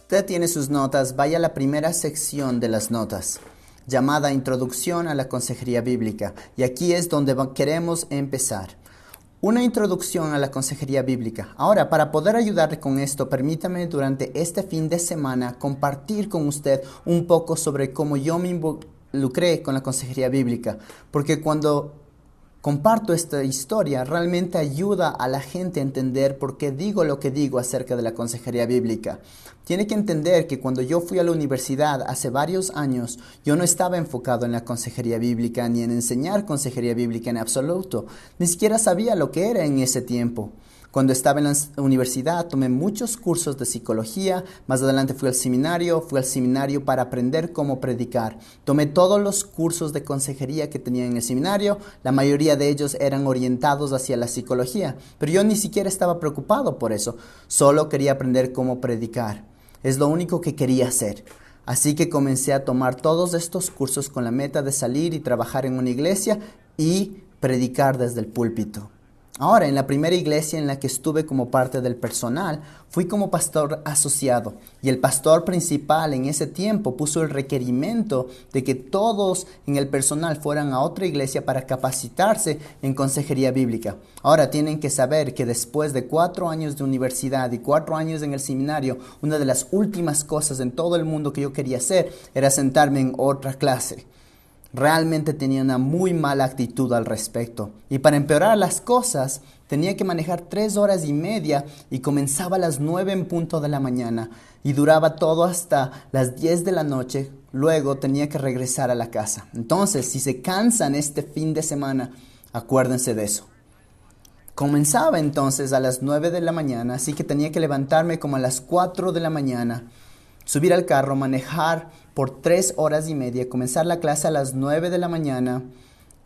usted tiene sus notas, vaya a la primera sección de las notas, llamada Introducción a la Consejería Bíblica. Y aquí es donde queremos empezar. Una introducción a la consejería bíblica. Ahora, para poder ayudarle con esto, permítame durante este fin de semana compartir con usted un poco sobre cómo yo me involucré con la consejería bíblica. Porque cuando comparto esta historia, realmente ayuda a la gente a entender por qué digo lo que digo acerca de la consejería bíblica. Tiene que entender que cuando yo fui a la universidad hace varios años, yo no estaba enfocado en la consejería bíblica ni en enseñar consejería bíblica en absoluto. Ni siquiera sabía lo que era en ese tiempo. Cuando estaba en la universidad tomé muchos cursos de psicología, más adelante fui al seminario para aprender cómo predicar. Tomé todos los cursos de consejería que tenía en el seminario, la mayoría de ellos eran orientados hacia la psicología, pero yo ni siquiera estaba preocupado por eso, solo quería aprender cómo predicar. Es lo único que quería hacer. Así que comencé a tomar todos estos cursos con la meta de salir y trabajar en una iglesia y predicar desde el púlpito. Ahora, en la primera iglesia en la que estuve como parte del personal, fui como pastor asociado y el pastor principal en ese tiempo puso el requerimiento de que todos en el personal fueran a otra iglesia para capacitarse en consejería bíblica. Ahora, tienen que saber que después de 4 años de universidad y 4 años en el seminario, una de las últimas cosas en todo el mundo que yo quería hacer era sentarme en otra clase. Realmente tenía una muy mala actitud al respecto. Y para empeorar las cosas, tenía que manejar 3 horas y media y comenzaba a las 9 en punto de la mañana y duraba todo hasta las 10 de la noche. Luego tenía que regresar a la casa. Entonces, si se cansan este fin de semana, acuérdense de eso. Comenzaba entonces a las 9 de la mañana, así que tenía que levantarme como a las 4 de la mañana, subir al carro, manejar por 3 horas y media, comenzar la clase a las 9 de la mañana,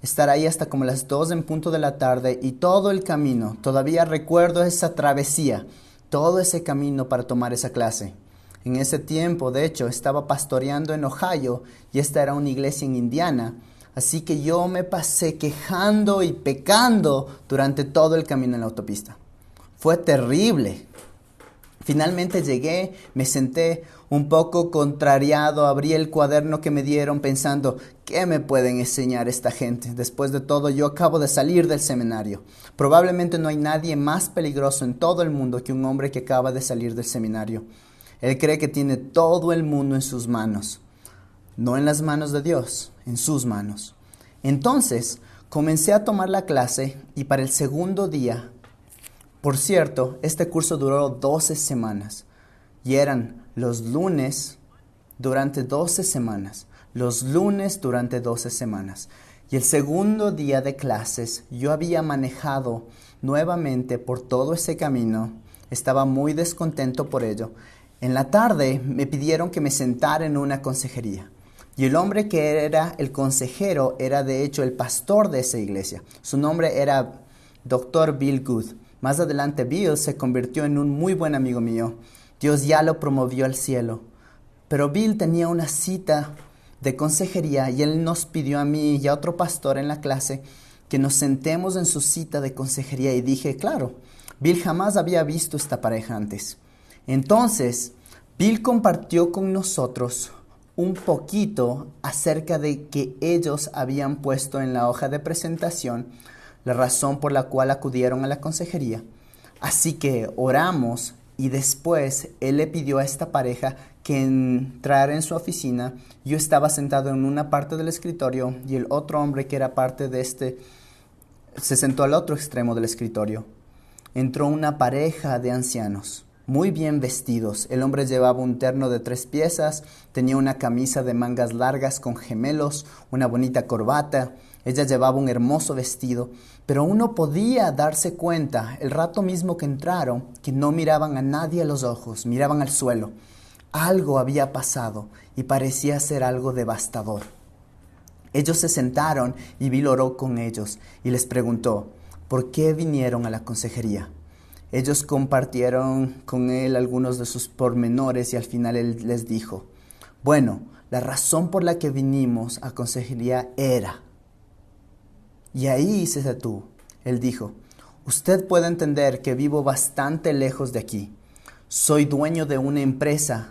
estar ahí hasta como las 2 en punto de la tarde y todo el camino. Todavía recuerdo esa travesía, todo ese camino para tomar esa clase. En ese tiempo, de hecho, estaba pastoreando en Ohio y esta era una iglesia en Indiana. Así que yo me pasé quejando y pecando durante todo el camino en la autopista. Fue terrible. Finalmente llegué, me senté un poco contrariado, abrí el cuaderno que me dieron pensando, ¿qué me pueden enseñar esta gente? Después de todo, yo acabo de salir del seminario. Probablemente no hay nadie más peligroso en todo el mundo que un hombre que acaba de salir del seminario. Él cree que tiene todo el mundo en sus manos. No en las manos de Dios, en sus manos. Entonces, comencé a tomar la clase y para el segundo día, por cierto, este curso duró 12 semanas y eran los lunes durante 12 semanas. Los lunes durante 12 semanas. Y el segundo día de clases yo había manejado nuevamente por todo ese camino. Estaba muy descontento por ello. En la tarde me pidieron que me sentara en una consejería. Y el hombre que era el consejero era de hecho el pastor de esa iglesia. Su nombre era Dr. Bill Good. Más adelante Bill se convirtió en un muy buen amigo mío. Dios ya lo promovió al cielo. Pero Bill tenía una cita de consejería y él nos pidió a mí y a otro pastor en la clase que nos sentemos en su cita de consejería y dije, claro, Bill jamás había visto esta pareja antes. Entonces, Bill compartió con nosotros un poquito acerca de que ellos habían puesto en la hoja de presentación la razón por la cual acudieron a la consejería. Así que oramos y después él le pidió a esta pareja que entrara en su oficina. Yo estaba sentado en una parte del escritorio y el otro hombre que era parte de se sentó al otro extremo del escritorio. Entró una pareja de ancianos, muy bien vestidos. El hombre llevaba un terno de 3 piezas, tenía una camisa de mangas largas con gemelos, una bonita corbata. Ella llevaba un hermoso vestido, pero uno podía darse cuenta, el rato mismo que entraron, que no miraban a nadie a los ojos, miraban al suelo. Algo había pasado y parecía ser algo devastador. Ellos se sentaron y Bill oró con ellos y les preguntó, ¿por qué vinieron a la consejería? Ellos compartieron con él algunos de sus pormenores y al final él les dijo, bueno, la razón por la que vinimos a consejería era... Y ahí se detuvo. Él dijo, usted puede entender que vivo bastante lejos de aquí. Soy dueño de una empresa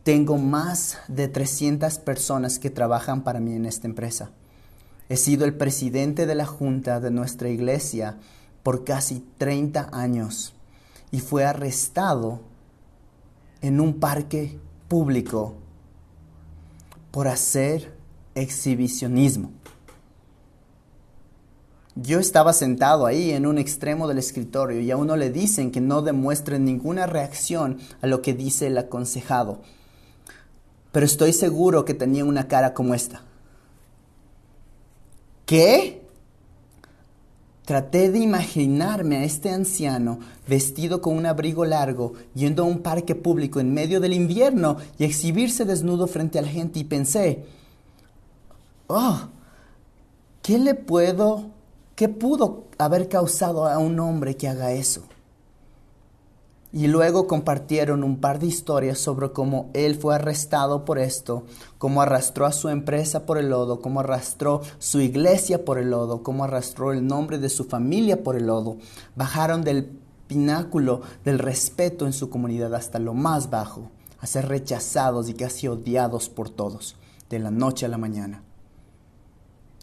Tengo más de 300 personas que trabajan para mí en esta empresa. He sido el presidente de la junta de nuestra iglesia por casi 30 años y fue arrestado en un parque público por hacer exhibicionismo. Yo estaba sentado ahí en un extremo del escritorio y a uno le dicen que no demuestre ninguna reacción a lo que dice el aconsejado. Pero estoy seguro que tenía una cara como esta. ¿Qué? Traté de imaginarme a este anciano vestido con un abrigo largo, yendo a un parque público en medio del invierno y exhibirse desnudo frente a la gente y pensé, ¿qué pudo haber causado a un hombre que haga eso? Y luego compartieron un par de historias sobre cómo él fue arrestado por esto, cómo arrastró a su empresa por el lodo, cómo arrastró su iglesia por el lodo, cómo arrastró el nombre de su familia por el lodo. Bajaron del pináculo del respeto en su comunidad hasta lo más bajo, a ser rechazados y casi odiados por todos, de la noche a la mañana.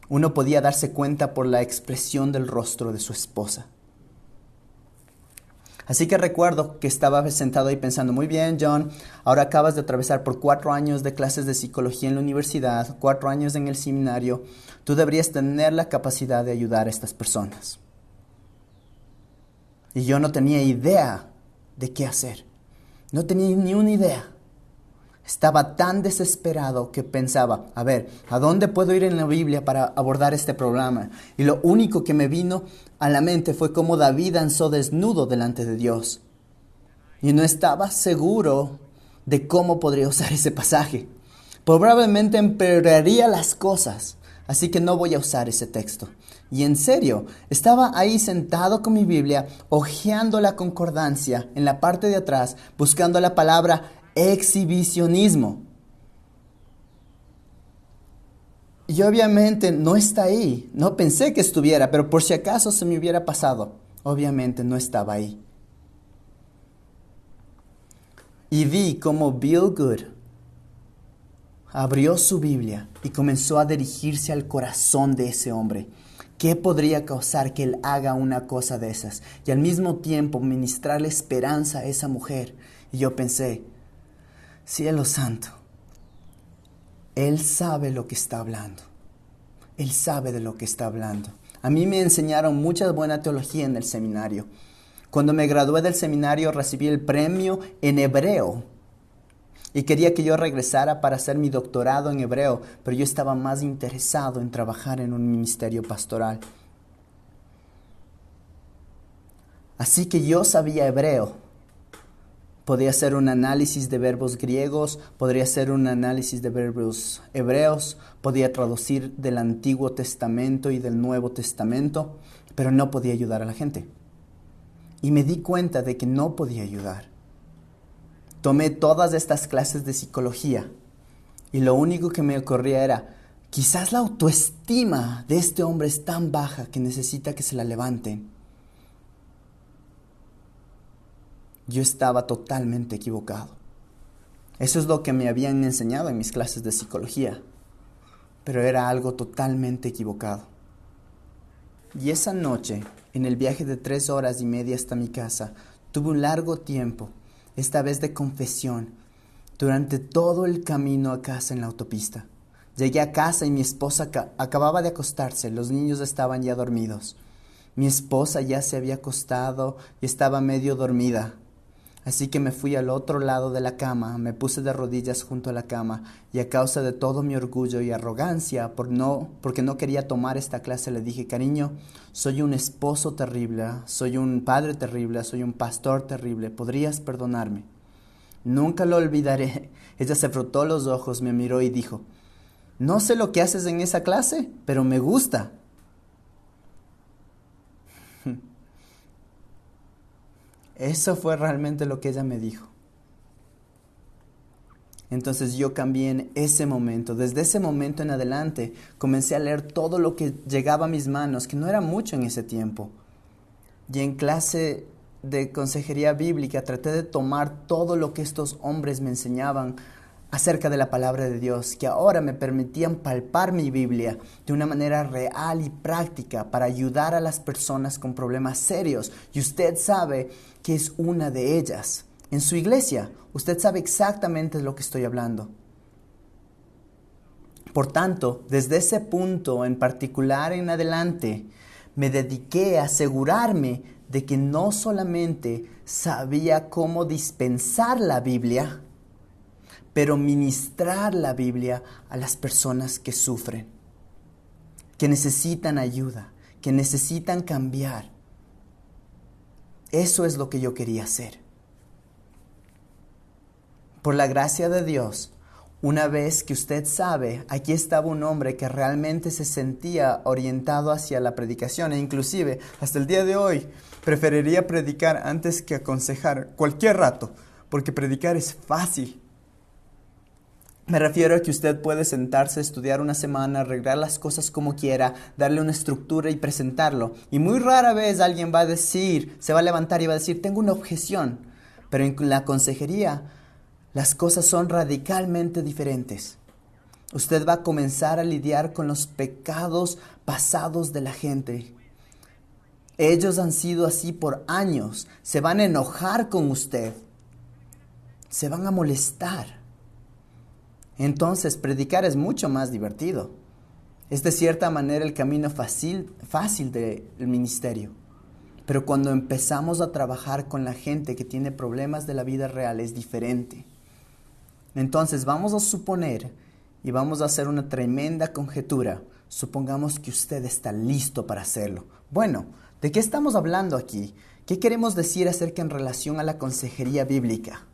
Uno podía darse cuenta por la expresión del rostro de su esposa. Así que recuerdo que estaba sentado ahí pensando, muy bien, John, ahora acabas de atravesar por 4 años de clases de psicología en la universidad, 4 años en el seminario, tú deberías tener la capacidad de ayudar a estas personas. Y yo no tenía idea de qué hacer, no tenía ni una idea. Estaba tan desesperado que pensaba, a ver, ¿a dónde puedo ir en la Biblia para abordar este problema? Y lo único que me vino a la mente fue cómo David danzó desnudo delante de Dios. Y no estaba seguro de cómo podría usar ese pasaje. Probablemente empeoraría las cosas, así que no voy a usar ese texto. Y en serio, estaba ahí sentado con mi Biblia, hojeando la concordancia en la parte de atrás, buscando la palabra exhibicionismo. Y obviamente no está ahí. No pensé que estuviera, pero por si acaso se me hubiera pasado. Obviamente no estaba ahí. Y vi cómo Bill Good abrió su Biblia y comenzó a dirigirse al corazón de ese hombre. ¿Qué podría causar que él haga una cosa de esas? Y al mismo tiempo ministrarle esperanza a esa mujer. Y yo pensé, cielo santo, él sabe lo que está hablando. Él sabe de lo que está hablando. A mí me enseñaron mucha buena teología en el seminario. Cuando me gradué del seminario recibí el premio en hebreo. Y quería que yo regresara para hacer mi doctorado en hebreo, pero yo estaba más interesado en trabajar en un ministerio pastoral. Así que yo sabía hebreo. Podría hacer un análisis de verbos griegos, podría hacer un análisis de verbos hebreos, podía traducir del Antiguo Testamento y del Nuevo Testamento, pero no podía ayudar a la gente. Y me di cuenta de que no podía ayudar. Tomé todas estas clases de psicología y lo único que me ocurría era, quizás la autoestima de este hombre es tan baja que necesita que se la levanten. Yo estaba totalmente equivocado. Eso es lo que me habían enseñado en mis clases de psicología, pero era algo totalmente equivocado. Y esa noche, en el viaje de 3 horas y media hasta mi casa, tuve un largo tiempo, esta vez de confesión, durante todo el camino a casa en la autopista. Llegué a casa y mi esposa acababa de acostarse, los niños estaban ya dormidos. Mi esposa ya se había acostado y estaba medio dormida. Así que me fui al otro lado de la cama, me puse de rodillas junto a la cama y a causa de todo mi orgullo y arrogancia, porque no quería tomar esta clase, le dije, cariño, soy un esposo terrible, soy un padre terrible, soy un pastor terrible, ¿podrías perdonarme? Nunca lo olvidaré. Ella se frotó los ojos, me miró y dijo, no sé lo que haces en esa clase, pero me gusta. Eso fue realmente lo que ella me dijo. Entonces yo cambié en ese momento. Desde ese momento en adelante comencé a leer todo lo que llegaba a mis manos, que no era mucho en ese tiempo. Y en clase de consejería bíblica traté de tomar todo lo que estos hombres me enseñaban acerca de la palabra de Dios, que ahora me permitían palpar mi Biblia de una manera real y práctica para ayudar a las personas con problemas serios. Y usted sabe que es una de ellas. En su iglesia, usted sabe exactamente de lo que estoy hablando. Por tanto, desde ese punto en particular en adelante, me dediqué a asegurarme de que no solamente sabía cómo dispensar la Biblia, pero ministrar la Biblia a las personas que sufren, que necesitan ayuda, que necesitan cambiar. Eso es lo que yo quería hacer. Por la gracia de Dios, una vez que usted sabe, aquí estaba un hombre que realmente se sentía orientado hacia la predicación e inclusive hasta el día de hoy preferiría predicar antes que aconsejar cualquier rato, porque predicar es fácil. Me refiero a que usted puede sentarse, estudiar una semana, arreglar las cosas como quiera, darle una estructura y presentarlo. Y muy rara vez alguien va a decir, se va a levantar y va a decir, tengo una objeción. Pero en la consejería, las cosas son radicalmente diferentes. Usted va a comenzar a lidiar con los pecados pasados de la gente. Ellos han sido así por años. Se van a enojar con usted. Se van a molestar. Entonces, predicar es mucho más divertido. Es de cierta manera el camino fácil del ministerio. Pero cuando empezamos a trabajar con la gente que tiene problemas de la vida real es diferente. Entonces, vamos a suponer y vamos a hacer una tremenda conjetura. Supongamos que usted está listo para hacerlo. Bueno, ¿de qué estamos hablando aquí? ¿Qué queremos decir acerca en relación a la consejería bíblica?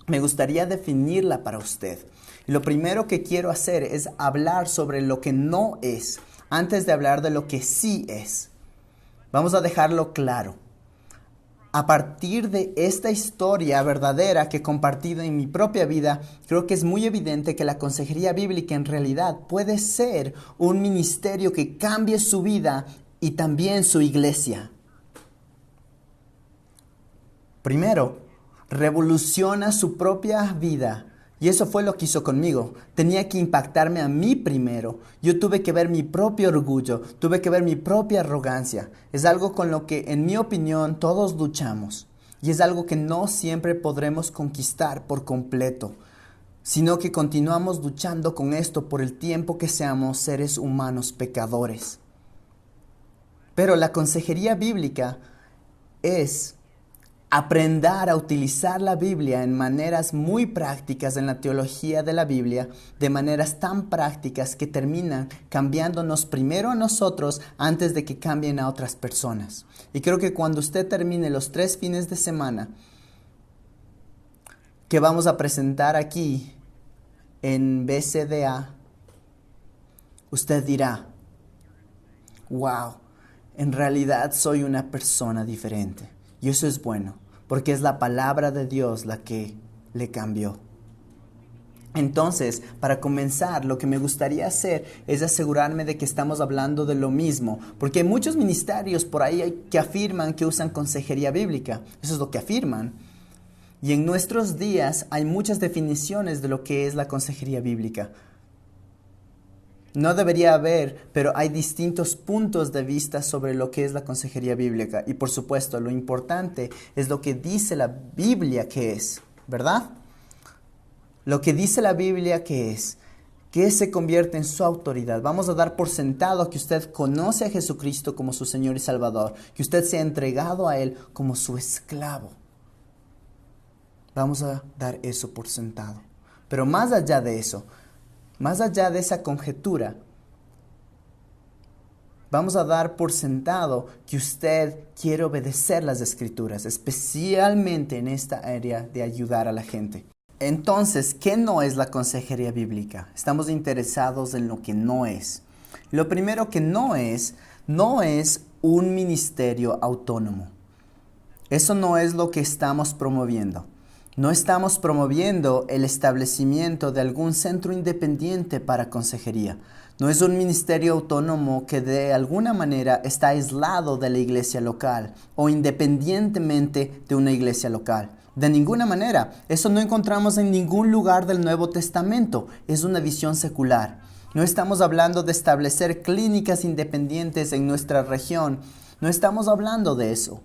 Me gustaría definirla para usted. Y lo primero que quiero hacer es hablar sobre lo que no es, antes de hablar de lo que sí es. Vamos a dejarlo claro. A partir de esta historia verdadera que he compartido en mi propia vida, creo que es muy evidente que la consejería bíblica en realidad puede ser un ministerio que cambie su vida y también su iglesia. Primero, revoluciona su propia vida. Y eso fue lo que hizo conmigo. Tenía que impactarme a mí primero. Yo tuve que ver mi propio orgullo, tuve que ver mi propia arrogancia. Es algo con lo que, en mi opinión, todos luchamos. Y es algo que no siempre podremos conquistar por completo, sino que continuamos luchando con esto por el tiempo que seamos seres humanos pecadores. Pero la consejería bíblica es aprender a utilizar la Biblia en maneras muy prácticas en la teología de la Biblia, de maneras tan prácticas que terminan cambiándonos primero a nosotros antes de que cambien a otras personas. Y creo que cuando usted termine los 3 fines de semana que vamos a presentar aquí en BCDA, usted dirá, wow, en realidad soy una persona diferente. Y eso es bueno, porque es la palabra de Dios la que le cambió. Entonces, para comenzar, lo que me gustaría hacer es asegurarme de que estamos hablando de lo mismo, porque hay muchos ministerios por ahí que afirman que usan consejería bíblica. Eso es lo que afirman. Y en nuestros días hay muchas definiciones de lo que es la consejería bíblica. No debería haber, pero hay distintos puntos de vista sobre lo que es la consejería bíblica. Y por supuesto, lo importante es lo que dice la Biblia que es, ¿verdad? Lo que dice la Biblia que se convierte en su autoridad. Vamos a dar por sentado que usted conoce a Jesucristo como su Señor y Salvador, que usted se ha entregado a Él como su esclavo. Vamos a dar eso por sentado. Pero más allá de eso, más allá de esa conjetura, vamos a dar por sentado que usted quiere obedecer las Escrituras, especialmente en esta área de ayudar a la gente. Entonces, ¿qué no es la consejería bíblica? Estamos interesados en lo que no es. Lo primero que no es un ministerio autónomo. Eso no es lo que estamos promoviendo. No estamos promoviendo el establecimiento de algún centro independiente para consejería. No es un ministerio autónomo que de alguna manera está aislado de la iglesia local o independientemente de una iglesia local. De ninguna manera. Eso no encontramos en ningún lugar del Nuevo Testamento. Es una visión secular. No estamos hablando de establecer clínicas independientes en nuestra región. No estamos hablando de eso.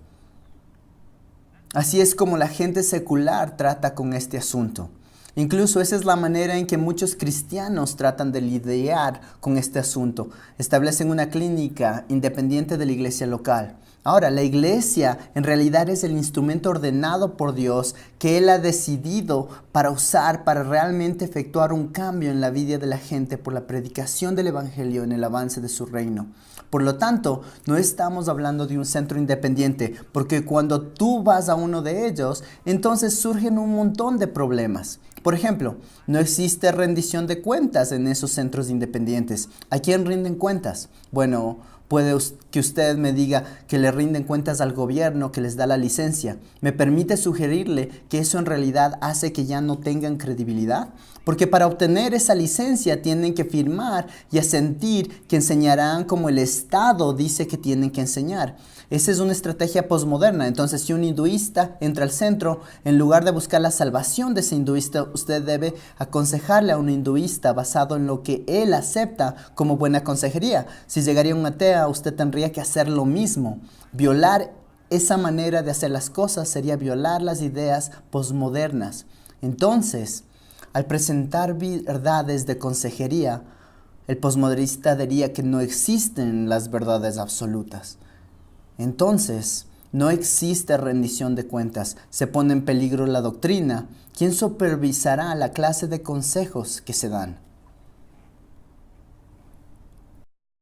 Así es como la gente secular trata con este asunto. Incluso esa es la manera en que muchos cristianos tratan de lidiar con este asunto. Establecen una clínica independiente de la iglesia local. Ahora, la iglesia en realidad es el instrumento ordenado por Dios que Él ha decidido para usar para realmente efectuar un cambio en la vida de la gente por la predicación del evangelio en el avance de su reino. Por lo tanto, no estamos hablando de un centro independiente, porque cuando tú vas a uno de ellos, entonces surgen un montón de problemas. Por ejemplo, no existe rendición de cuentas en esos centros independientes. ¿A quién rinden cuentas? Bueno, puede que usted me diga que le rinden cuentas al gobierno que les da la licencia. ¿Me permite sugerirle que eso en realidad hace que ya no tengan credibilidad? Porque para obtener esa licencia tienen que firmar y asentir que enseñarán como el Estado dice que tienen que enseñar. Esa es una estrategia posmoderna. Entonces, si un hinduista entra al centro, en lugar de buscar la salvación de ese hinduista, usted debe aconsejarle a un hinduista basado en lo que él acepta como buena consejería. Si llegaría un ateo, usted tendría que hacer lo mismo. Violar esa manera de hacer las cosas sería violar las ideas posmodernas. Entonces, al presentar verdades de consejería, el posmodernista diría que no existen las verdades absolutas. Entonces, no existe rendición de cuentas, se pone en peligro la doctrina. ¿Quién supervisará la clase de consejos que se dan?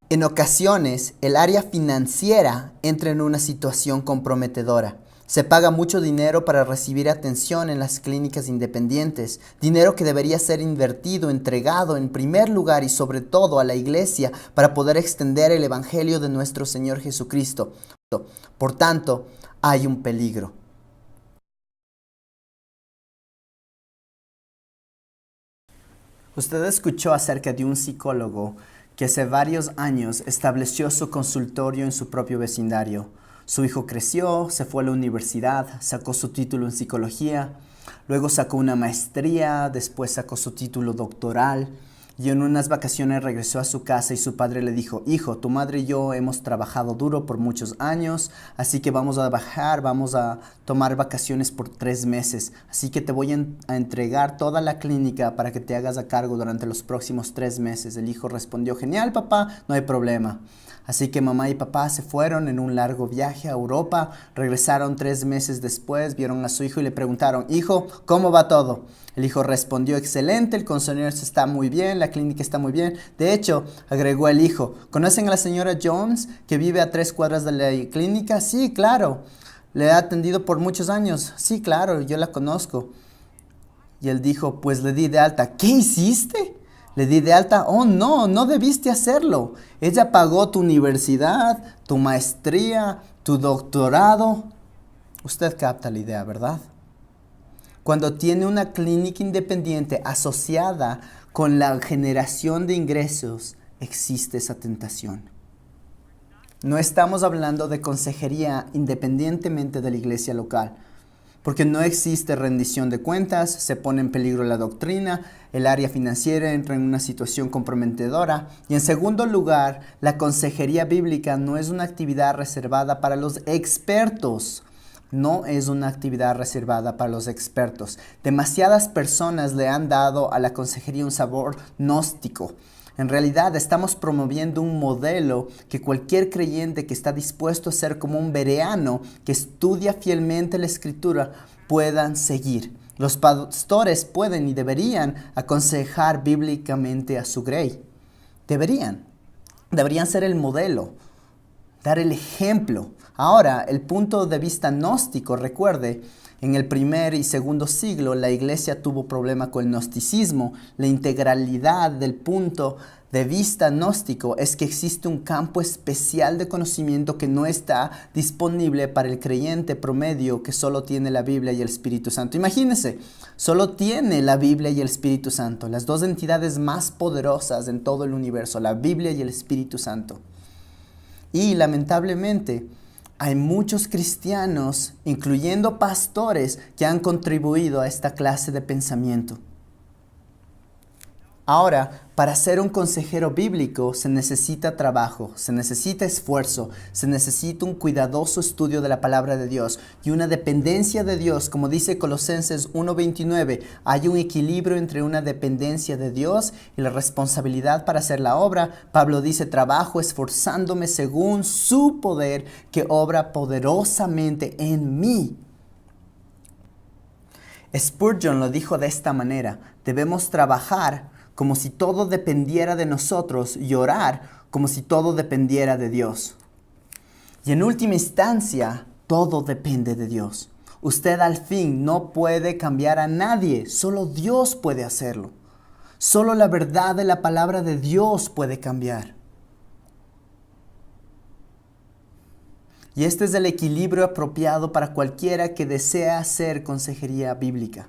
En ocasiones, el área financiera entra en una situación comprometedora. Se paga mucho dinero para recibir atención en las clínicas independientes, dinero que debería ser invertido, entregado en primer lugar y sobre todo a la iglesia para poder extender el evangelio de nuestro Señor Jesucristo. Por tanto, hay un peligro. Usted escuchó acerca de un psicólogo que hace varios años estableció su consultorio en su propio vecindario. Su hijo creció, se fue a la universidad, sacó su título en psicología, luego sacó una maestría, después sacó su título doctoral y en unas vacaciones regresó a su casa y su padre le dijo: hijo, tu madre y yo hemos trabajado duro por muchos años, así que vamos a tomar vacaciones por 3 meses, así que te voy a entregar toda la clínica para que te hagas a cargo durante los próximos 3 meses. El hijo respondió: genial, papá, no hay problema. Así que mamá y papá se fueron en un largo viaje a Europa, regresaron 3 meses después, vieron a su hijo y le preguntaron: hijo, ¿cómo va todo? El hijo respondió: excelente, el consultorio está muy bien, la clínica está muy bien. De hecho, agregó el hijo: ¿conocen a la señora Jones que vive a 3 cuadras de la clínica? Sí, claro. ¿Le he atendido por muchos años? Sí, claro, yo la conozco. Y él dijo: pues le di de alta. ¿Qué hiciste? Le di de alta. Oh, no, no debiste hacerlo. Ella pagó tu universidad, tu maestría, tu doctorado. Usted capta la idea, ¿verdad? Cuando tiene una clínica independiente asociada con la generación de ingresos, existe esa tentación. No estamos hablando de consejería independientemente de la iglesia local, porque no existe rendición de cuentas, se pone en peligro la doctrina, el área financiera entra en una situación comprometedora y en segundo lugar, la consejería bíblica no es una actividad reservada para los expertos. No es una actividad reservada para los expertos. Demasiadas personas le han dado a la consejería un sabor gnóstico. En realidad estamos promoviendo un modelo que cualquier creyente que está dispuesto a ser como un bereano que estudia fielmente la escritura puedan seguir. Los pastores pueden y deberían aconsejar bíblicamente a su grey. Deberían ser el modelo, dar el ejemplo. Ahora, el punto de vista gnóstico, recuerde, en el primer y segundo siglo la iglesia tuvo problema con el gnosticismo. La integralidad del punto de vista gnóstico es que existe un campo especial de conocimiento que no está disponible para el creyente promedio que solo tiene la Biblia y el Espíritu Santo. Imagínense, solo tiene la Biblia y el Espíritu Santo, las dos entidades más poderosas en todo el universo, la Biblia y el Espíritu Santo. Y lamentablemente, Hay muchos cristianos, incluyendo pastores, que han contribuido a esta clase de pensamiento. Ahora, para ser un consejero bíblico se necesita trabajo, se necesita esfuerzo, se necesita un cuidadoso estudio de la palabra de Dios y una dependencia de Dios. Como dice Colosenses 1:29, hay un equilibrio entre una dependencia de Dios y la responsabilidad para hacer la obra. Pablo dice, trabajo esforzándome según su poder que obra poderosamente en mí. Spurgeon lo dijo de esta manera: debemos trabajar como si todo dependiera de nosotros y orar como si todo dependiera de Dios. Y en última instancia, todo depende de Dios. Usted al fin no puede cambiar a nadie, solo Dios puede hacerlo. Solo la verdad de la palabra de Dios puede cambiar. Y este es el equilibrio apropiado para cualquiera que desea hacer consejería bíblica.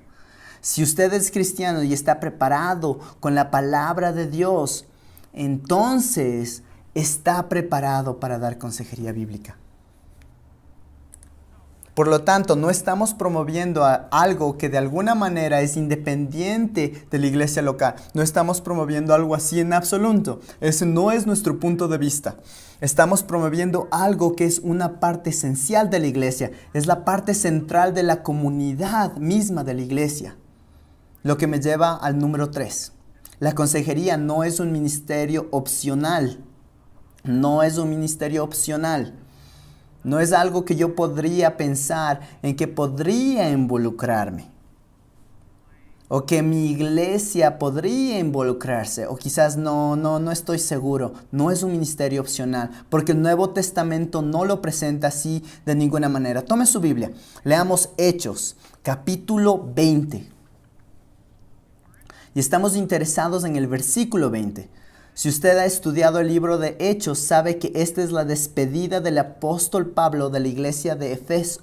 Si usted es cristiano y está preparado con la palabra de Dios, entonces está preparado para dar consejería bíblica. Por lo tanto, no estamos promoviendo algo que de alguna manera es independiente de la iglesia local. No estamos promoviendo algo así en absoluto. Ese no es nuestro punto de vista. Estamos promoviendo algo que es una parte esencial de la iglesia. Es la parte central de la comunidad misma de la iglesia. Lo que me lleva al número 3. La consejería no es un ministerio opcional. No es un ministerio opcional. No es algo que yo podría pensar en que podría involucrarme. O que mi iglesia podría involucrarse. O quizás no estoy seguro. No es un ministerio opcional. Porque el Nuevo Testamento no lo presenta así de ninguna manera. Tome su Biblia. Leamos Hechos, capítulo 20. Y estamos interesados en el versículo 20. Si usted ha estudiado el libro de Hechos, sabe que esta es la despedida del apóstol Pablo de la iglesia de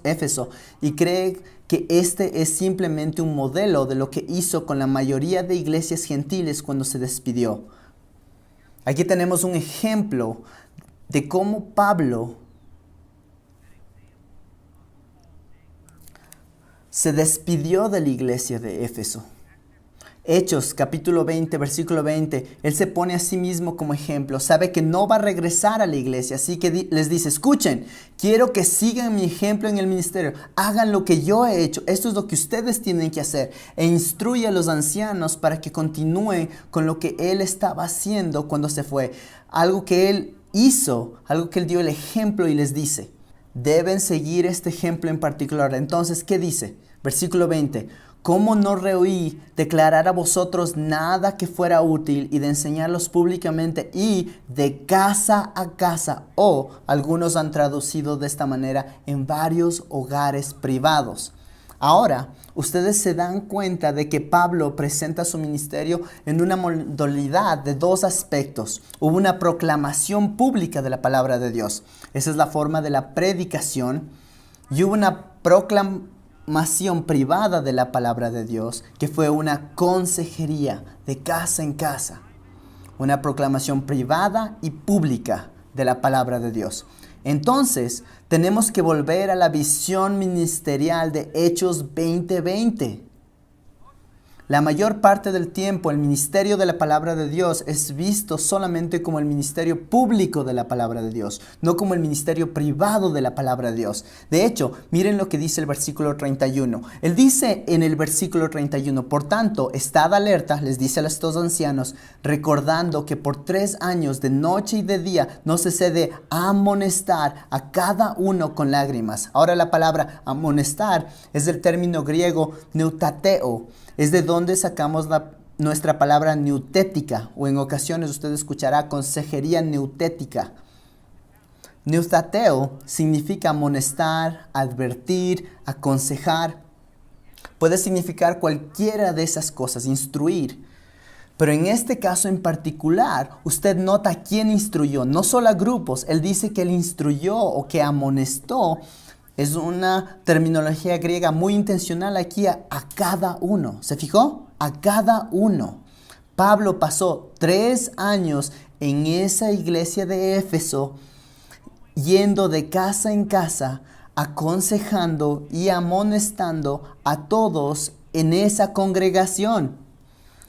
Éfeso y cree que este es simplemente un modelo de lo que hizo con la mayoría de iglesias gentiles cuando se despidió. Aquí tenemos un ejemplo de cómo Pablo se despidió de la iglesia de Éfeso. Hechos, capítulo 20, versículo 20, él se pone a sí mismo como ejemplo. Sabe que no va a regresar a la iglesia, así que les dice, escuchen, quiero que sigan mi ejemplo en el ministerio. Hagan lo que yo he hecho. Esto es lo que ustedes tienen que hacer. E instruye a los ancianos para que continúen con lo que él estaba haciendo cuando se fue. Algo que él hizo, algo que él dio el ejemplo y les dice, deben seguir este ejemplo en particular. Entonces, ¿qué dice? Versículo 20. ¿Cómo no rehuí declarar a vosotros nada que fuera útil y de enseñarlos públicamente y de casa a casa? O algunos han traducido de esta manera, en varios hogares privados. Ahora, ustedes se dan cuenta de que Pablo presenta su ministerio en una modalidad de dos aspectos. Hubo una proclamación pública de la palabra de Dios. Esa es la forma de la predicación. Y hubo una proclamación privada de la palabra de Dios, que fue una consejería de casa en casa. Una proclamación privada y pública de la palabra de Dios. Entonces, tenemos que volver a la visión ministerial de Hechos 20:20. La mayor parte del tiempo el ministerio de la palabra de Dios es visto solamente como el ministerio público de la palabra de Dios, no como el ministerio privado de la palabra de Dios. De hecho, miren lo que dice el versículo 31. Él dice en el versículo 31, por tanto, estad alerta, les dice a estos ancianos, recordando que por 3 años de noche y de día no cesé de amonestar a cada uno con lágrimas. Ahora la palabra amonestar es del término griego neutateo. Es de donde sacamos nuestra palabra neutética, o en ocasiones usted escuchará consejería neutética. Neutateo significa amonestar, advertir, aconsejar. Puede significar cualquiera de esas cosas, instruir. Pero en este caso en particular, usted nota quién instruyó, no solo a grupos. Él dice que él instruyó o que amonestó. Es una terminología griega muy intencional aquí a cada uno. ¿Se fijó? A cada uno. Pablo pasó 3 años en esa iglesia de Éfeso yendo de casa en casa, aconsejando y amonestando a todos en esa congregación.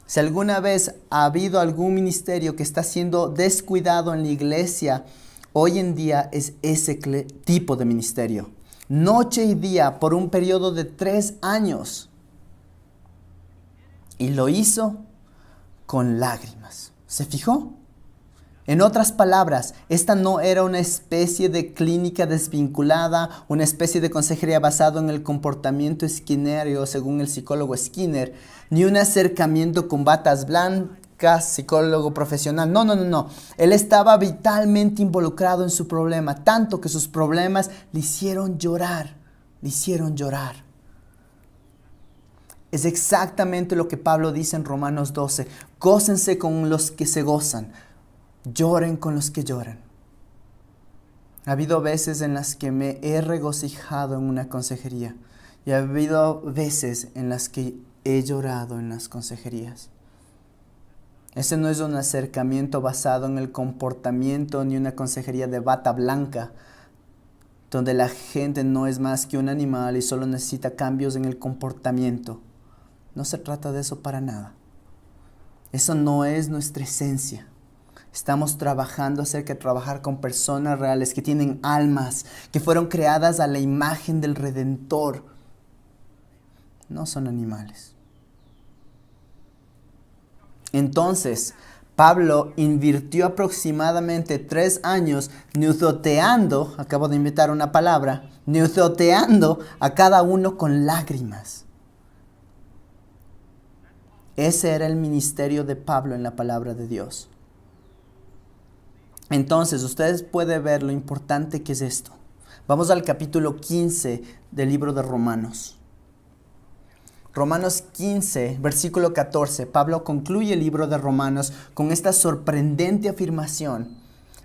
Si alguna vez ha habido algún ministerio que está siendo descuidado en la iglesia, hoy en día es ese tipo de ministerio. Noche y día por un periodo de 3 años. Y lo hizo con lágrimas. ¿Se fijó? En otras palabras, esta no era una especie de clínica desvinculada, una especie de consejería basado en el comportamiento skinneriano según el psicólogo Skinner, ni un acercamiento con batas blancas, psicólogo profesional. No. Él estaba vitalmente involucrado en su problema, tanto que sus problemas le hicieron llorar. Es exactamente lo que Pablo dice en Romanos 12. Gócense con los que se gozan. Lloren con los que lloran. Ha habido veces en las que me he regocijado en una consejería. Y ha habido veces en las que he llorado en las consejerías. Ese no es un acercamiento basado en el comportamiento ni una consejería de bata blanca, donde la gente no es más que un animal y solo necesita cambios en el comportamiento. No se trata de eso para nada. Eso no es nuestra esencia. Estamos trabajando acerca de trabajar con personas reales que tienen almas, que fueron creadas a la imagen del Redentor. No son animales. Entonces, Pablo invirtió aproximadamente 3 años neuzoteando, acabo de inventar una palabra, neuzoteando a cada uno con lágrimas. Ese era el ministerio de Pablo en la palabra de Dios. Entonces, ustedes pueden ver lo importante que es esto. Vamos al capítulo 15 del libro de Romanos. Romanos 15, versículo 14. Pablo concluye el libro de Romanos con esta sorprendente afirmación.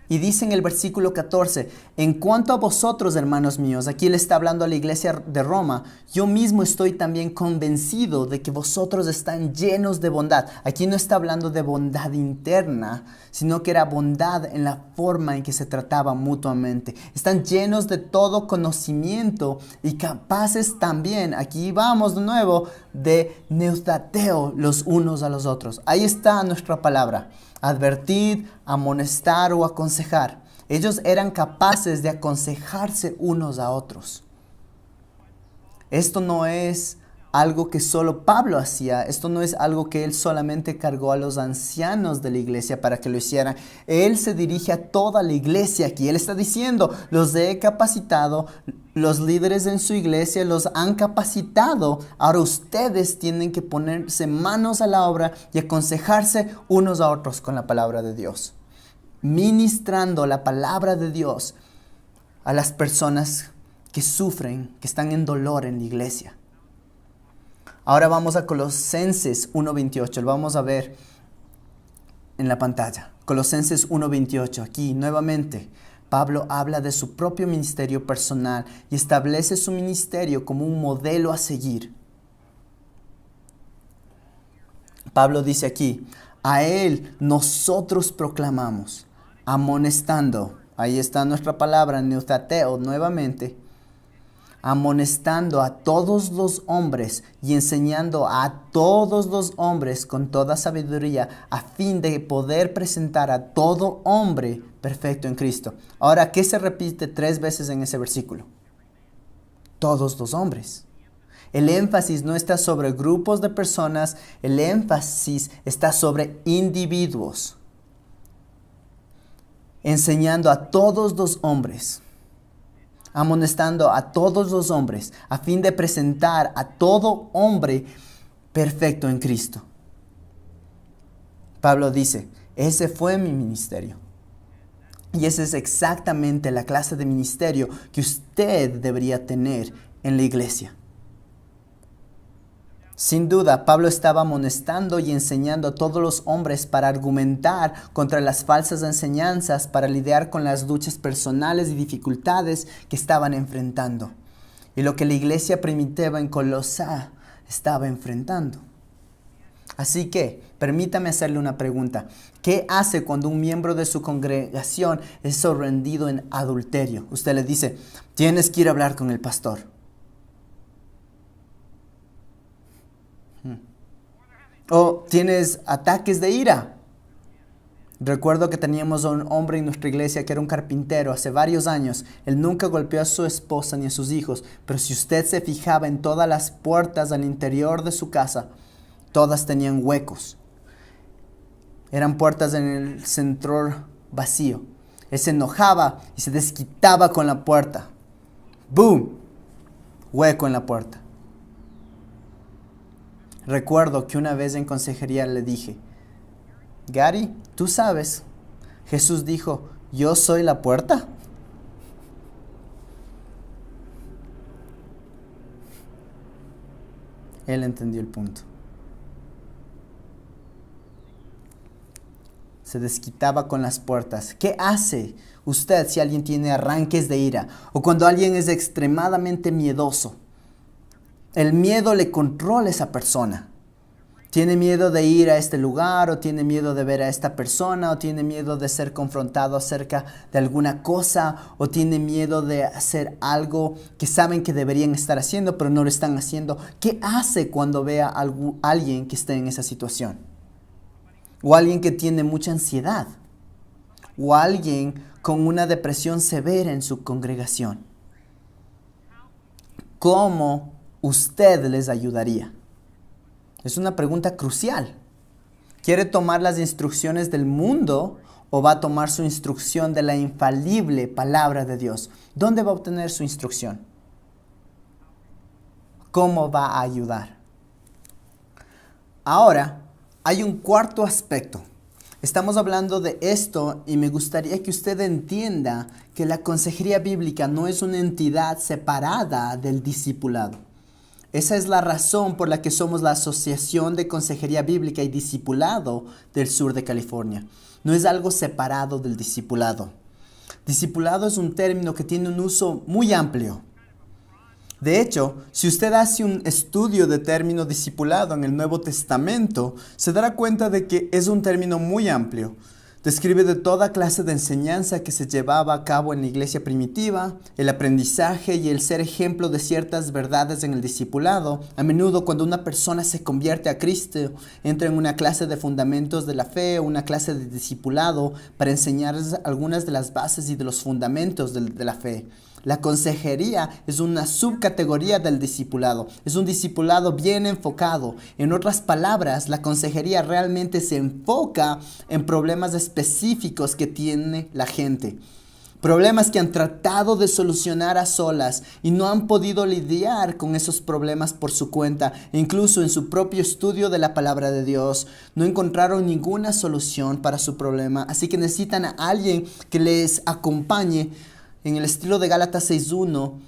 Y dice en el versículo 14, en cuanto a vosotros, hermanos míos, aquí le está hablando a la iglesia de Roma, yo mismo estoy también convencido de que vosotros están llenos de bondad. Aquí no está hablando de bondad interna, sino que era bondad en la forma en que se trataban mutuamente. Están llenos de todo conocimiento y capaces también, aquí vamos de nuevo, de neustateo los unos a los otros. Ahí está nuestra palabra. Advertir, amonestar o aconsejar. Ellos eran capaces de aconsejarse unos a otros. Esto no es algo que solo Pablo hacía. Esto no es algo que él solamente cargó a los ancianos de la iglesia para que lo hicieran. Él se dirige a toda la iglesia aquí. Él está diciendo, los he capacitado, los líderes en su iglesia los han capacitado. Ahora ustedes tienen que ponerse manos a la obra y aconsejarse unos a otros con la palabra de Dios. Ministrando la palabra de Dios a las personas que sufren, que están en dolor en la iglesia. Ahora vamos a Colosenses 1:28, lo vamos a ver en la pantalla. Colosenses 1:28, aquí nuevamente Pablo habla de su propio ministerio personal y establece su ministerio como un modelo a seguir. Pablo dice aquí, a él nosotros proclamamos, amonestando, ahí está nuestra palabra, neustateo nuevamente, amonestando a todos los hombres y enseñando a todos los hombres con toda sabiduría a fin de poder presentar a todo hombre perfecto en Cristo. Ahora, ¿qué se repite 3 veces en ese versículo? Todos los hombres. El énfasis no está sobre grupos de personas, el énfasis está sobre individuos. Enseñando a todos los hombres. Amonestando a todos los hombres a fin de presentar a todo hombre perfecto en Cristo. Pablo dice, ese fue mi ministerio. Y esa es exactamente la clase de ministerio que usted debería tener en la iglesia. Sin duda, Pablo estaba amonestando y enseñando a todos los hombres para argumentar contra las falsas enseñanzas, para lidiar con las luchas personales y dificultades que estaban enfrentando. Y lo que la iglesia primitiva en Colosá estaba enfrentando. Así que, permítame hacerle una pregunta. ¿Qué hace cuando un miembro de su congregación es sorprendido en adulterio? Usted le dice, tienes que ir a hablar con el pastor. O tienes ataques de ira. Recuerdo que teníamos a un hombre en nuestra iglesia que era un carpintero hace varios años. Él nunca golpeó a su esposa ni a sus hijos, pero si usted se fijaba en todas las puertas al interior de su casa, todas tenían huecos. Eran puertas en el centro vacío. Él se enojaba y se desquitaba con la puerta. ¡Boom! Hueco en la puerta. Recuerdo que una vez en consejería le dije, Gary, tú sabes, Jesús dijo, yo soy la puerta. Él entendió el punto. Se desquitaba con las puertas. ¿Qué hace usted si alguien tiene arranques de ira? O cuando alguien es extremadamente miedoso. El miedo le controla a esa persona. Tiene miedo de ir a este lugar, o tiene miedo de ver a esta persona, o tiene miedo de ser confrontado acerca de alguna cosa, o tiene miedo de hacer algo que saben que deberían estar haciendo, pero no lo están haciendo. ¿Qué hace cuando ve a alguien que esté en esa situación? O alguien que tiene mucha ansiedad, o alguien con una depresión severa en su congregación. ¿Cómo usted les ayudaría? Es una pregunta crucial. ¿Quiere tomar las instrucciones del mundo o va a tomar su instrucción de la infalible palabra de Dios? ¿Dónde va a obtener su instrucción? ¿Cómo va a ayudar? Ahora, hay un cuarto aspecto. Estamos hablando de esto y me gustaría que usted entienda que la consejería bíblica no es una entidad separada del discipulado. Esa es la razón por la que somos la Asociación de Consejería Bíblica y Discipulado del sur de California. No es algo separado del discipulado. Discipulado es un término que tiene un uso muy amplio. De hecho, si usted hace un estudio de término discipulado en el Nuevo Testamento, se dará cuenta de que es un término muy amplio. Describe de toda clase de enseñanza que se llevaba a cabo en la iglesia primitiva, el aprendizaje y el ser ejemplo de ciertas verdades en el discipulado. A menudo cuando una persona se convierte a Cristo, entra en una clase de fundamentos de la fe o una clase de discipulado para enseñarles algunas de las bases y de los fundamentos de la fe. La consejería es una subcategoría del discipulado. Es un discipulado bien enfocado. En otras palabras, la consejería realmente se enfoca en problemas específicos que tiene la gente. Problemas que han tratado de solucionar a solas y no han podido lidiar con esos problemas por su cuenta. E incluso en su propio estudio de la palabra de Dios no encontraron ninguna solución para su problema. Así que necesitan a alguien que les acompañe en el estilo de Gálatas 6:1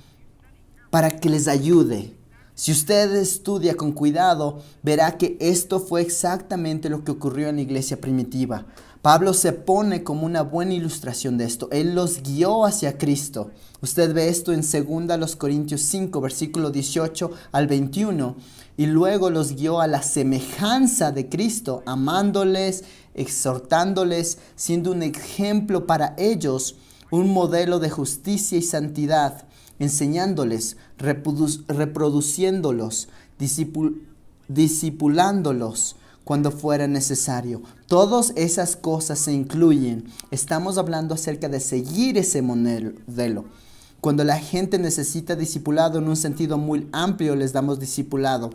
para que les ayude. Si usted estudia con cuidado, verá que esto fue exactamente lo que ocurrió en la iglesia primitiva. Pablo se pone como una buena ilustración de esto. Él los guió hacia Cristo. Usted ve esto en 2 Corintios 5, versículo 18 al 21. Y luego los guió a la semejanza de Cristo, amándoles, exhortándoles, siendo un ejemplo para ellos, un modelo de justicia y santidad, enseñándoles, reproduciéndolos, discipulándolos cuando fuera necesario. Todas esas cosas se incluyen. Estamos hablando acerca de seguir ese modelo. Cuando la gente necesita discipulado en un sentido muy amplio, les damos discipulado.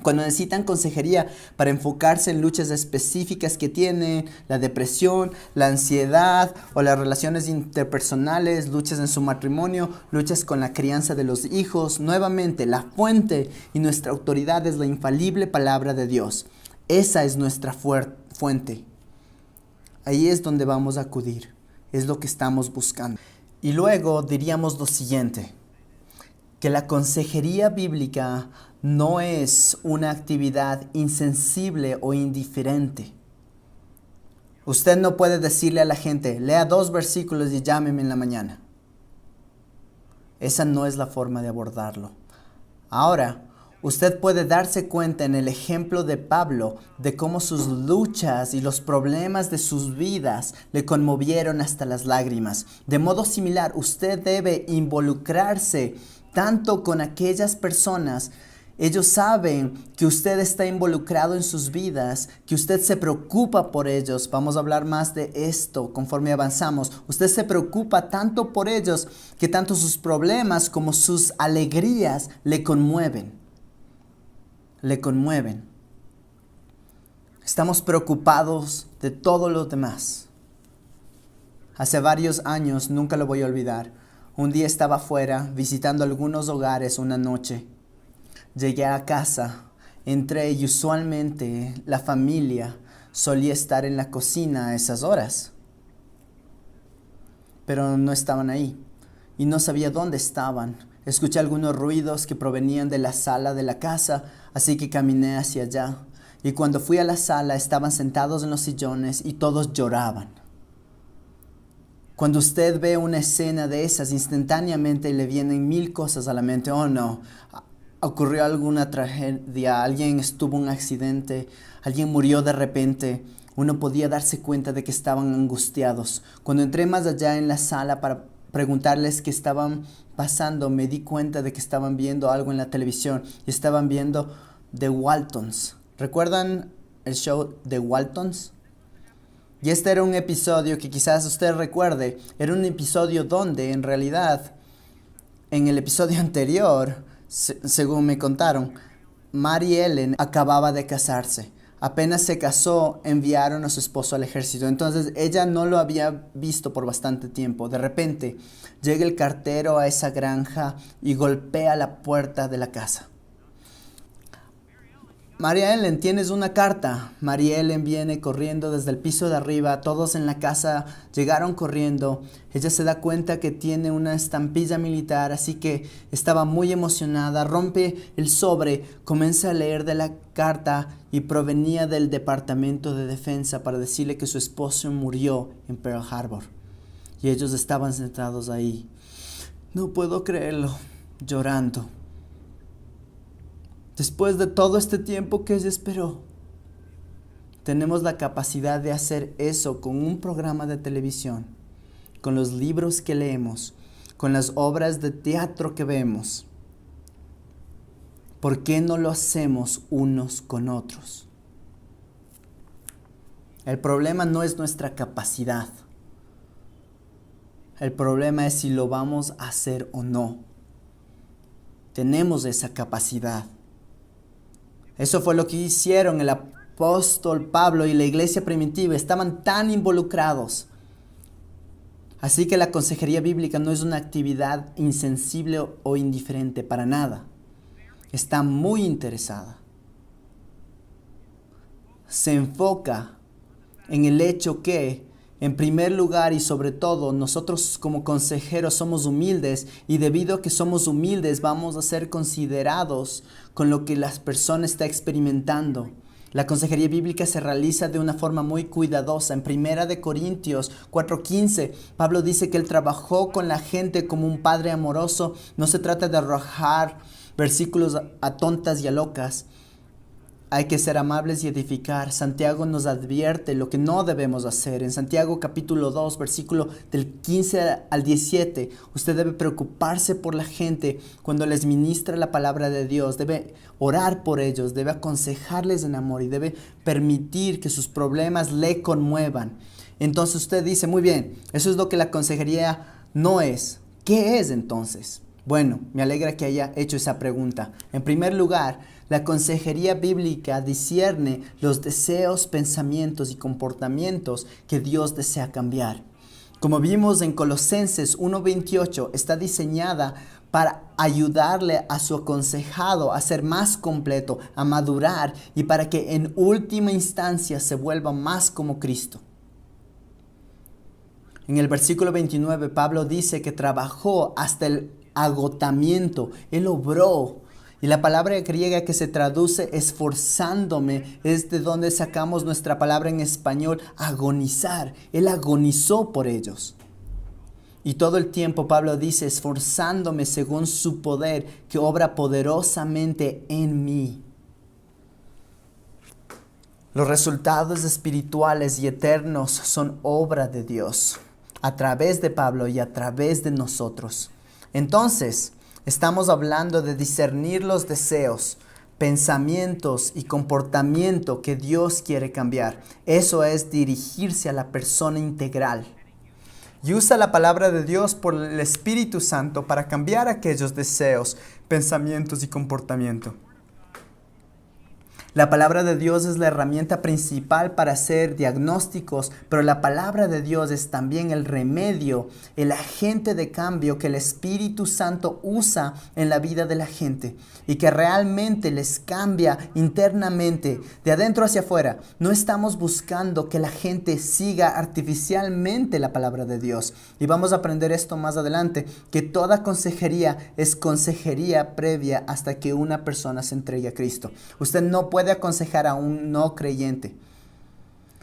Cuando necesitan consejería para enfocarse en luchas específicas que tienen, la depresión, la ansiedad o las relaciones interpersonales, luchas en su matrimonio, luchas con la crianza de los hijos, nuevamente la fuente y nuestra autoridad es la infalible palabra de Dios. Esa es nuestra fuente. Ahí es donde vamos a acudir. Es lo que estamos buscando. Y luego diríamos lo siguiente, que la consejería bíblica no es una actividad insensible o indiferente. Usted no puede decirle a la gente, lea 2 versículos y llámeme en la mañana. Esa no es la forma de abordarlo. Ahora, Usted puede darse cuenta en el ejemplo de Pablo de cómo sus luchas y los problemas de sus vidas le conmovieron hasta las lágrimas. De modo similar, usted debe involucrarse tanto con aquellas personas. Ellos saben que usted está involucrado en sus vidas, que usted se preocupa por ellos. Vamos a hablar más de esto conforme avanzamos. Usted se preocupa tanto por ellos que tanto sus problemas como sus alegrías le conmueven. Estamos preocupados de todo lo demás. Hace varios años, nunca lo voy a olvidar, un día estaba afuera visitando algunos hogares una noche. Llegué a casa, entré y usualmente la familia solía estar en la cocina a esas horas. Pero no estaban ahí y no sabía dónde estaban. Escuché algunos ruidos que provenían de la sala de la casa, así que caminé hacia allá. Y cuando fui a la sala estaban sentados en los sillones y todos lloraban. Cuando usted ve una escena de esas, instantáneamente le vienen mil cosas a la mente. Oh no, ocurrió alguna tragedia, alguien estuvo en un accidente, alguien murió de repente. Uno podía darse cuenta de que estaban angustiados. Cuando entré más allá en la sala para preguntarles qué estaban pasando, me di cuenta de que estaban viendo algo en la televisión y estaban viendo The Waltons. ¿Recuerdan el show The Waltons? Y este era un episodio que quizás usted recuerde. Era un episodio donde en realidad, en el episodio anterior, según me contaron, Mary Ellen acababa de casarse. Apenas se casó, enviaron a su esposo al ejército. Entonces ella no lo había visto por bastante tiempo. De repente llega el cartero a esa granja y golpea la puerta de la casa. María Ellen, tienes una carta. María Ellen viene corriendo desde el piso de arriba. Todos en la casa llegaron corriendo. Ella se da cuenta que tiene una estampilla militar, así que estaba muy emocionada. Rompe el sobre, comienza a leer de la carta y provenía del Departamento de Defensa para decirle que su esposo murió en Pearl Harbor. Y ellos estaban sentados ahí. No puedo creerlo, llorando. Después de todo este tiempo que ella esperó, tenemos la capacidad de hacer eso con un programa de televisión, con los libros que leemos, con las obras de teatro que vemos. ¿Por qué no lo hacemos unos con otros? El problema no es nuestra capacidad. El problema es si lo vamos a hacer o no. Tenemos esa capacidad. Eso fue lo que hicieron el apóstol Pablo y la iglesia primitiva. Estaban tan involucrados. Así que la consejería bíblica no es una actividad insensible o indiferente para nada. Está muy interesada. Se enfoca en el hecho que, en primer lugar y sobre todo, nosotros como consejeros somos humildes y debido a que somos humildes vamos a ser considerados con lo que las personas están experimentando. La consejería bíblica se realiza de una forma muy cuidadosa. En 1 Corintios 4:15, Pablo dice que él trabajó con la gente como un padre amoroso. No se trata de arrojar versículos a tontas y a locas. Hay que ser amables y edificar. Santiago nos advierte lo que no debemos hacer. En Santiago capítulo 2, versículo del 15 al 17, usted debe preocuparse por la gente cuando les ministra la palabra de Dios. Debe orar por ellos, debe aconsejarles en amor y debe permitir que sus problemas le conmuevan. Entonces usted dice, muy bien, eso es lo que la consejería no es. ¿Qué es entonces? Bueno, me alegra que haya hecho esa pregunta. En primer lugar, la consejería bíblica discierne los deseos, pensamientos y comportamientos que Dios desea cambiar. Como vimos en Colosenses 1:28, está diseñada para ayudarle a su aconsejado a ser más completo, a madurar y para que en última instancia se vuelva más como Cristo. En el versículo 29, Pablo dice que trabajó hasta el agotamiento. Él obró. Y la palabra griega que se traduce esforzándome es de donde sacamos nuestra palabra en español agonizar. Él agonizó por ellos. Y todo el tiempo Pablo dice, esforzándome según su poder que obra poderosamente en mí. Los resultados espirituales y eternos son obra de Dios, a través de Pablo y a través de nosotros. Entonces, estamos hablando de discernir los deseos, pensamientos y comportamiento que Dios quiere cambiar. Eso es dirigirse a la persona integral. Y usa la palabra de Dios por el Espíritu Santo para cambiar aquellos deseos, pensamientos y comportamiento. La palabra de Dios es la herramienta principal para hacer diagnósticos, pero la palabra de Dios es también el remedio, el agente de cambio que el Espíritu Santo usa en la vida de la gente y que realmente les cambia internamente, de adentro hacia afuera. No estamos buscando que la gente siga artificialmente la palabra de Dios. Y vamos a aprender esto más adelante, que toda consejería es consejería previa hasta que una persona se entregue a Cristo. Usted no puede aconsejar a un no creyente.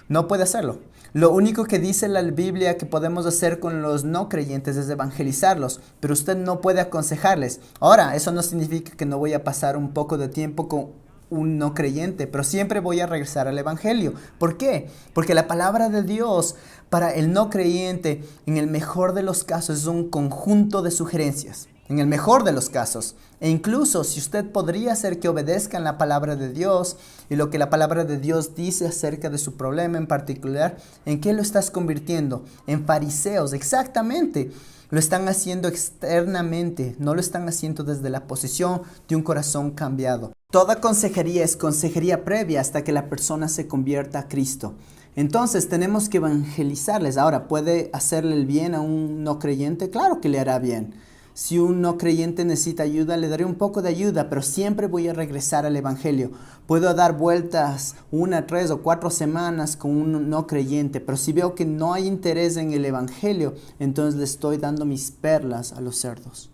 No puede hacerlo. Lo único que dice la Biblia que podemos hacer con los no creyentes es evangelizarlos, pero usted no puede aconsejarles. Ahora, eso no significa que no voy a pasar un poco de tiempo con un no creyente, pero siempre voy a regresar al evangelio. ¿Por qué? Porque la palabra de Dios para el no creyente, en el mejor de los casos, es un conjunto de sugerencias. En el mejor de los casos. E incluso si usted podría hacer que obedezcan la palabra de Dios y lo que la palabra de Dios dice acerca de su problema en particular, ¿en qué lo estás convirtiendo? En fariseos, exactamente. Lo están haciendo externamente, no lo están haciendo desde la posición de un corazón cambiado. Toda consejería es consejería previa hasta que la persona se convierta a Cristo. Entonces tenemos que evangelizarles. Ahora, ¿puede hacerle el bien a un no creyente? Claro que le hará bien. Si un no creyente necesita ayuda, le daré un poco de ayuda, pero siempre voy a regresar al evangelio. Puedo dar vueltas 1, 3 o 4 semanas con un no creyente, pero si veo que no hay interés en el evangelio, entonces le estoy dando mis perlas a los cerdos.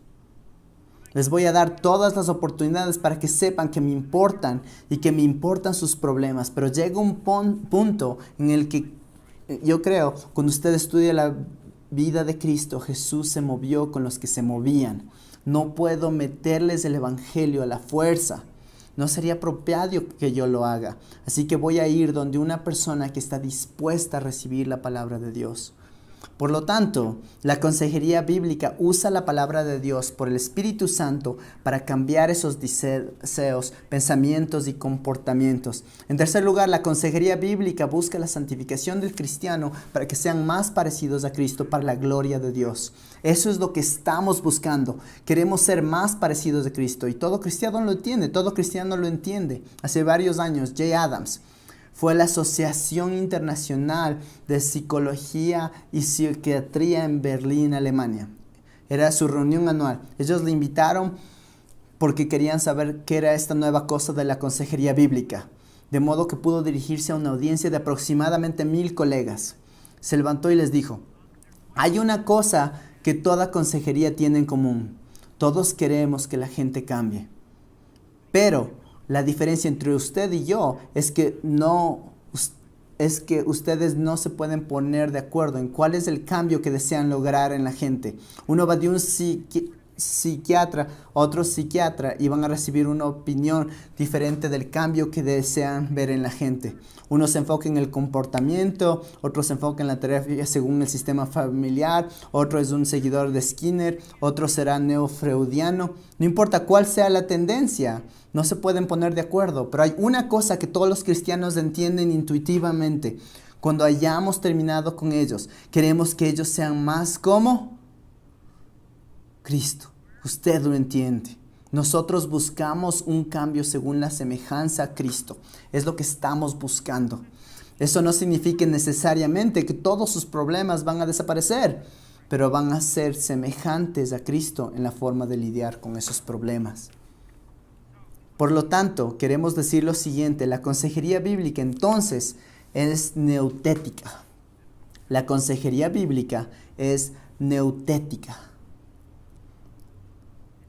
Les voy a dar todas las oportunidades para que sepan que me importan y que me importan sus problemas, pero llega un punto en el que yo creo, cuando usted estudia la vida de Cristo, Jesús se movió con los que se movían. No puedo meterles el evangelio a la fuerza. No sería apropiado que yo lo haga. Así que voy a ir donde una persona que está dispuesta a recibir la palabra de Dios. Por lo tanto, la consejería bíblica usa la palabra de Dios por el Espíritu Santo para cambiar esos deseos, pensamientos y comportamientos. En tercer lugar, la consejería bíblica busca la santificación del cristiano para que sean más parecidos a Cristo para la gloria de Dios. Eso es lo que estamos buscando. Queremos ser más parecidos a Cristo y todo cristiano lo entiende, todo cristiano lo entiende. Hace varios años, Jay Adams fue la Asociación Internacional de Psicología y Psiquiatría en Berlín, Alemania. Era su reunión anual. Ellos le invitaron porque querían saber qué era esta nueva cosa de la consejería bíblica. De modo que pudo dirigirse a una audiencia de aproximadamente 1000 colegas. Se levantó y les dijo, hay una cosa que toda consejería tiene en común. Todos queremos que la gente cambie. Pero la diferencia entre usted y yo es que ustedes no se pueden poner de acuerdo en cuál es el cambio que desean lograr en la gente. Uno va de un psiquiatra a otro psiquiatra y van a recibir una opinión diferente del cambio que desean ver en la gente. Uno se enfoca en el comportamiento, otro se enfoca en la terapia según el sistema familiar, otro es un seguidor de Skinner, otro será neofreudiano. No importa cuál sea la tendencia, no se pueden poner de acuerdo, pero hay una cosa que todos los cristianos entienden intuitivamente. Cuando hayamos terminado con ellos, queremos que ellos sean más como Cristo. Usted lo entiende. Nosotros buscamos un cambio según la semejanza a Cristo. Es lo que estamos buscando. Eso no significa necesariamente que todos sus problemas van a desaparecer, pero van a ser semejantes a Cristo en la forma de lidiar con esos problemas. Por lo tanto, queremos decir lo siguiente, la consejería bíblica entonces es neutética. La consejería bíblica es neutética.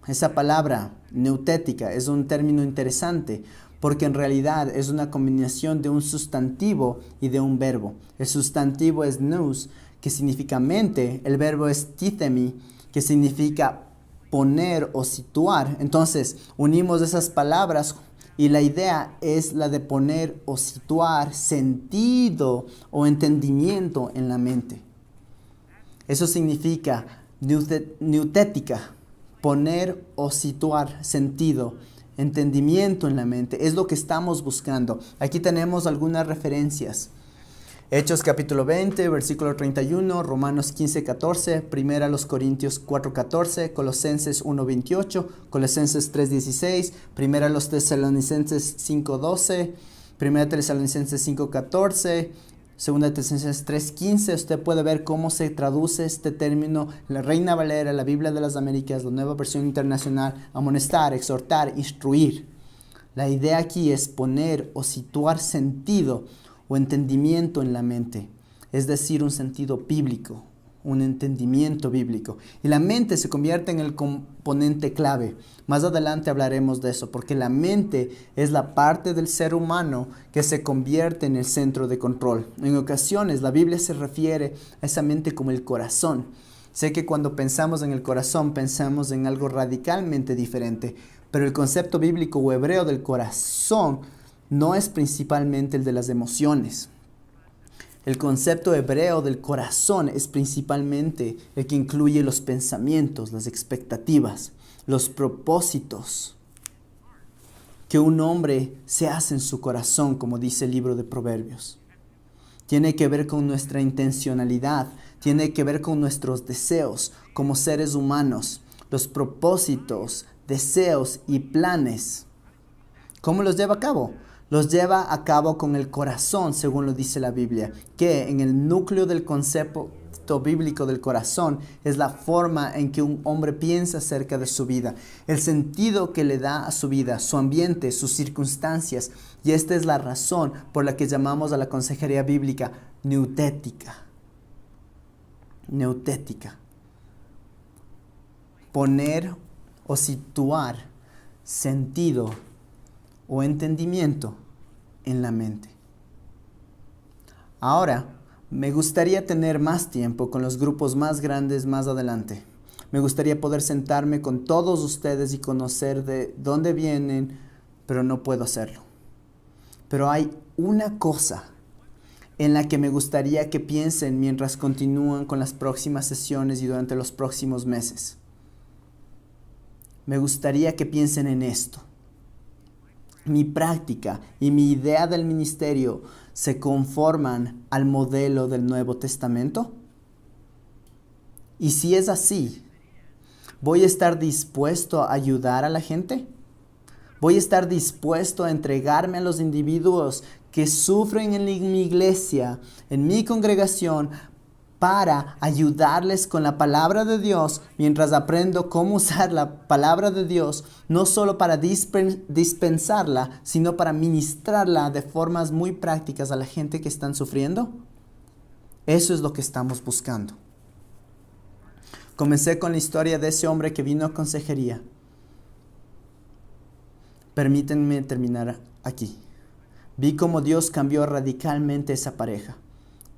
Esa palabra, neutética, es un término interesante porque en realidad es una combinación de un sustantivo y de un verbo. El sustantivo es nous, que significa mente. El verbo es tithemi, que significa poner o situar. Entonces, unimos esas palabras y la idea es la de poner o situar sentido o entendimiento en la mente. Eso significa neutética, poner o situar sentido, entendimiento en la mente. Es lo que estamos buscando. Aquí tenemos algunas referencias. Hechos capítulo 20, versículo 31, Romanos 15, 14, 1 Corintios 4, 14, Colosenses 1, 28, Colosenses 3, 16, 1 Tesalonicenses 5, 12, 1 Tesalonicenses 5, 14, 2 Tesalonicenses 3, 15. Usted puede ver cómo se traduce este término, la Reina Valera, la Biblia de las Américas, la Nueva Versión Internacional: amonestar, exhortar, instruir. La idea aquí es poner o situar sentido o entendimiento en la mente, es decir, un sentido bíblico, un entendimiento bíblico. Y la mente se convierte en el componente clave. Más adelante hablaremos de eso, porque la mente es la parte del ser humano que se convierte en el centro de control. En ocasiones la Biblia se refiere a esa mente como el corazón. Sé que cuando pensamos en el corazón pensamos en algo radicalmente diferente, pero el concepto bíblico o hebreo del corazón no es principalmente el de las emociones. El concepto hebreo del corazón es principalmente el que incluye los pensamientos, las expectativas, los propósitos que un hombre se hace en su corazón, como dice el libro de Proverbios. Tiene que ver con nuestra intencionalidad, tiene que ver con nuestros deseos como seres humanos, los propósitos, deseos y planes. ¿Cómo los lleva a cabo? Los lleva a cabo con el corazón, según lo dice la Biblia, que en el núcleo del concepto bíblico del corazón es la forma en que un hombre piensa acerca de su vida, el sentido que le da a su vida, su ambiente, sus circunstancias. Y esta es la razón por la que llamamos a la consejería bíblica neutética. Neutética. Poner o situar sentido o entendimiento en la mente. Ahora, me gustaría tener más tiempo con los grupos más grandes más adelante. Me gustaría poder sentarme con todos ustedes y conocer de dónde vienen, pero no puedo hacerlo. Pero hay una cosa en la que me gustaría que piensen mientras continúan con las próximas sesiones y durante los próximos meses. Me gustaría que piensen en esto. Mi práctica y mi idea del ministerio se conforman al modelo del Nuevo Testamento. Y si es así, ¿voy a estar dispuesto a ayudar a la gente? ¿Voy a estar dispuesto a entregarme a los individuos que sufren en mi iglesia, en mi congregación, para ayudarles con la palabra de Dios, mientras aprendo cómo usar la palabra de Dios, no solo para dispensarla, sino para ministrarla de formas muy prácticas a la gente que están sufriendo? Eso es lo que estamos buscando. Comencé con la historia de ese hombre que vino a consejería. Permítanme terminar aquí. Vi cómo Dios cambió radicalmente esa pareja.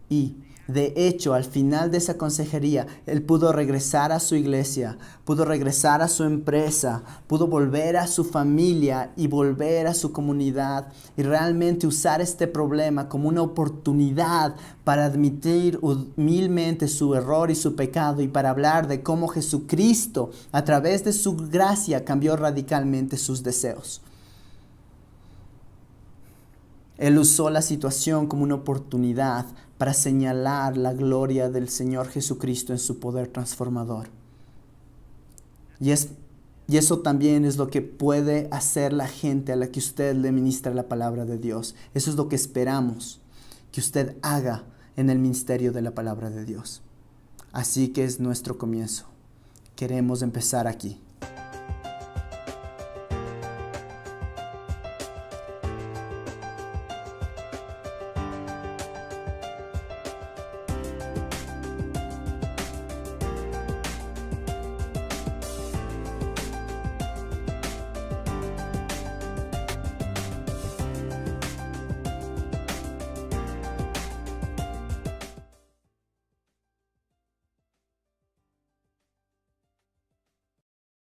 Y de hecho, al final de esa consejería, él pudo regresar a su iglesia, pudo regresar a su empresa, pudo volver a su familia y volver a su comunidad y realmente usar este problema como una oportunidad para admitir humildemente su error y su pecado y para hablar de cómo Jesucristo, a través de su gracia, cambió radicalmente sus deseos. Él usó la situación como una oportunidad para señalar la gloria del Señor Jesucristo en su poder transformador. Y eso también es lo que puede hacer la gente a la que usted le ministra la palabra de Dios. Eso es lo que esperamos que usted haga en el ministerio de la palabra de Dios. Así que es nuestro comienzo. Queremos empezar aquí.